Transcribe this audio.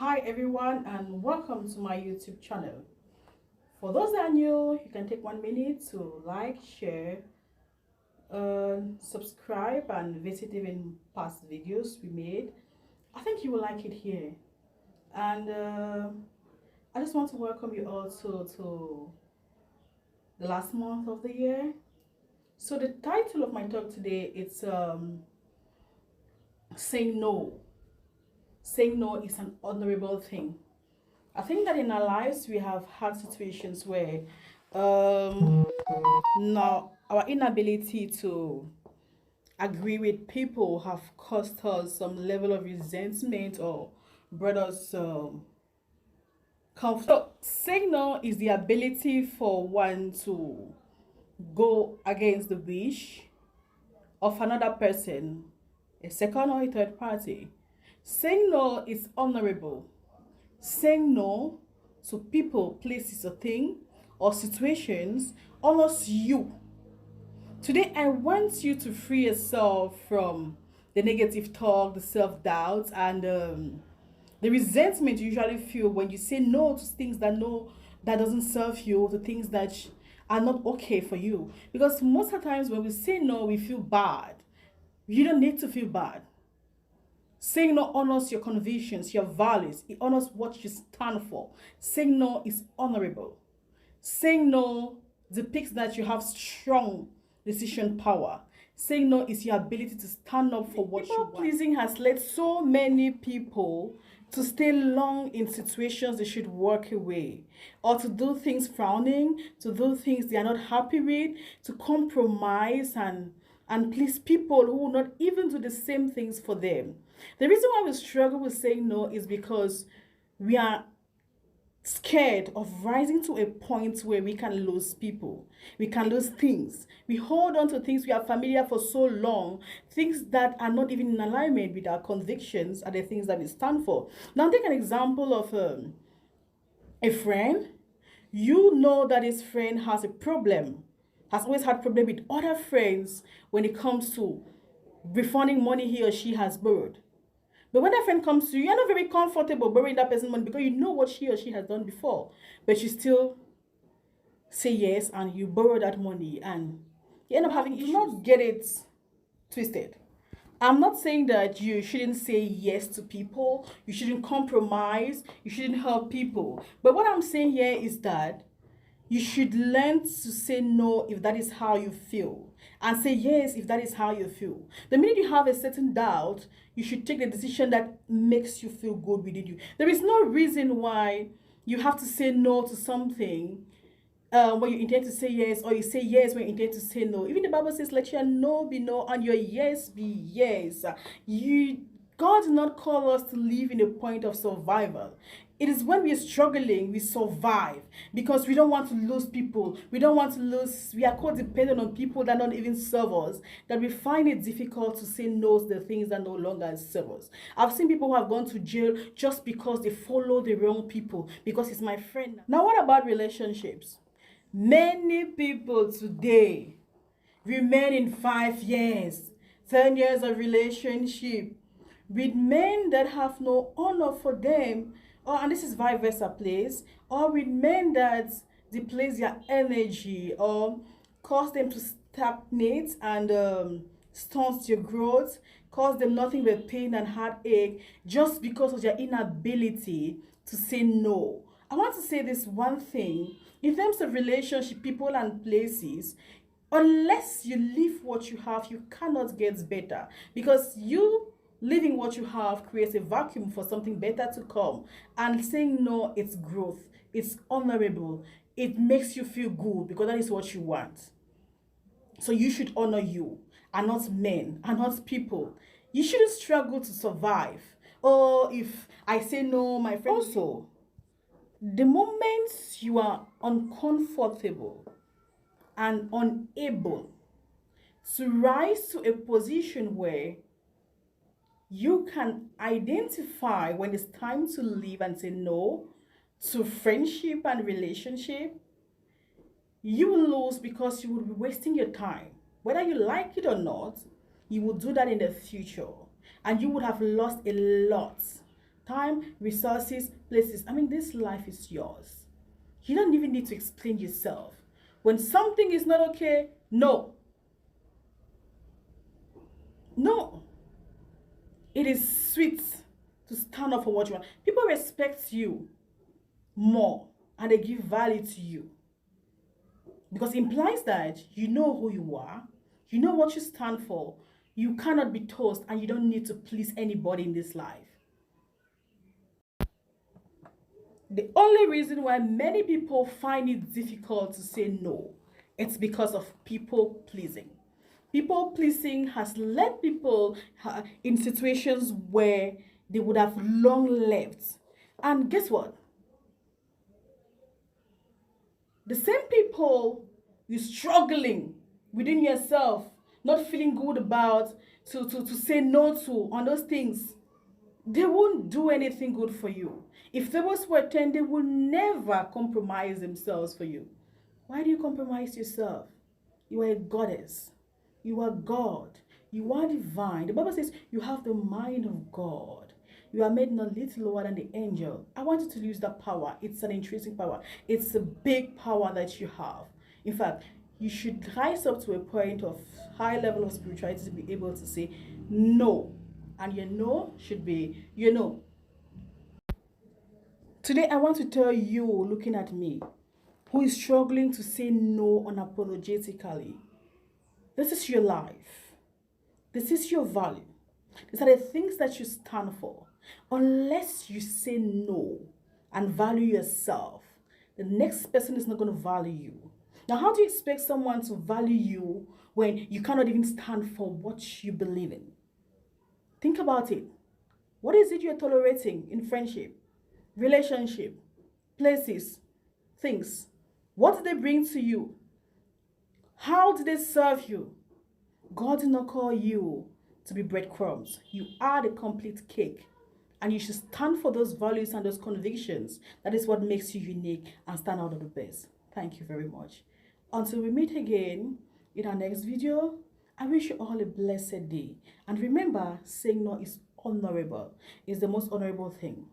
Hi everyone and welcome to my YouTube channel. For those that are new, you can take 1 minute to like, share, subscribe and visit even past videos we made. I think you will like it here. And I just want to welcome you also to the last month of the year. So the title of my talk today is saying no. Saying no is an honorable thing. I think that in our lives we have had situations where now our inability to agree with people have caused us some level of resentment or brought us conflict. So saying no is the ability for one to go against the wish of another person, a second or a third party. Saying no is honorable. Saying no to people, places, or thing or situations honors you. Today, I want you to free yourself from the negative talk, the self-doubt, and the resentment you usually feel when you say no to things that doesn't serve you, to things that are not okay for you. Because most of the times when we say no, we feel bad. You don't need to feel bad. Saying no honors your convictions, your values. It honors what you stand for. Saying no is honorable. Saying no depicts that you have strong decision power. Saying no is your ability to stand up for what you want. People pleasing has led so many people to stay long in situations they should walk away, or to do things frowning, to do things they are not happy with, to compromise and please people who will not even do the same things for them. The reason why we struggle with saying no is because we are scared of rising to a point where we can lose people, we can lose things. We hold on to things we are familiar for so long, things that are not even in alignment with our convictions and the things that we stand for. Now take an example of a friend. You know that this friend has a problem, has always had problem with other friends when it comes to refunding money he or she has borrowed. But when that friend comes to you, you're not very comfortable borrowing that person's money because you know what she or she has done before. But you still say yes and you borrow that money and you end up having issues. Do not get it twisted. I'm not saying that you shouldn't say yes to people, you shouldn't compromise, you shouldn't help people. But what I'm saying here is that you should learn to say no if that is how you feel, and say yes if that is how you feel. The minute you have a certain doubt, you should take the decision that makes you feel good within you. There is no reason why you have to say no to something when you intend to say yes, or you say yes when you intend to say no. Even the Bible says, let your no be no and your yes be yes. God did not call us to live in a point of survival. It is when we are struggling, we survive because we don't want to lose people. We don't want to lose, we are codependent on people that don't even serve us, that we find it difficult to say no to the things that no longer serve us. I've seen people who have gone to jail just because they follow the wrong people, because it's my friend. Now, what about relationships? Many people today remain in 5 years, 10 years of relationship with men that have no honor for them, or and this is vice versa place, or with men that deplete their energy or cause them to stagnate and stunts your growth, cause them nothing but pain and heartache just because of their inability to say no. I want to say this one thing in terms of relationship, people and places. Unless you leave what you have, you cannot get better, because you leaving what you have creates a vacuum for something better to come. And saying no, it's growth, it's honorable, it makes you feel good because that is what you want. So you should honor you, and not men, and not people. You shouldn't struggle to survive. Oh, if I say no, my friend. Also, the moments you are uncomfortable and unable to rise to a position where you can identify when it's time to leave and say no to friendship and relationship, you will lose because you will be wasting your time. Whether you like it or not, you will do that in the future, and you would have lost a lot Time, resources, places. I mean, this life is yours. You don't even need to explain yourself. When something is not okay, no. No. It is sweet to stand up for what you want. People respect you more and they give value to you because it implies that you know who you are, you know what you stand for, you cannot be toast, and you don't need to please anybody in this life. The only reason why many people find it difficult to say no, it's because of people pleasing. People pleasing has led people in situations where they would have long left. And guess what? The same people you struggling within yourself, not feeling good about, to say no to on those things, they won't do anything good for you. If they was to attend, they will never compromise themselves for you. Why do you compromise yourself? You are a goddess. You are God. You are divine. The Bible says you have the mind of God. You are made not little lower than the angel. I want you to use that power. It's an intrinsic power. It's a big power that you have. In fact, you should rise up to a point of high level of spirituality to be able to say no. And your no should be your no. Today, I want to tell you, looking at me, who is struggling to say no unapologetically. This is your life. This is your value. These are the things that you stand for. Unless you say no and value yourself, the next person is not going to value you. Now, how do you expect someone to value you when you cannot even stand for what you believe in? Think about it. What is it you're tolerating in friendship, relationship, places, things? What do they bring to you? How do they serve you? God did not call you to be breadcrumbs. You are the complete cake. And you should stand for those values and those convictions. That is what makes you unique and stand out of the best. Thank you very much. Until we meet again in our next video, I wish you all a blessed day. And remember, saying no is honorable. It's the most honorable thing.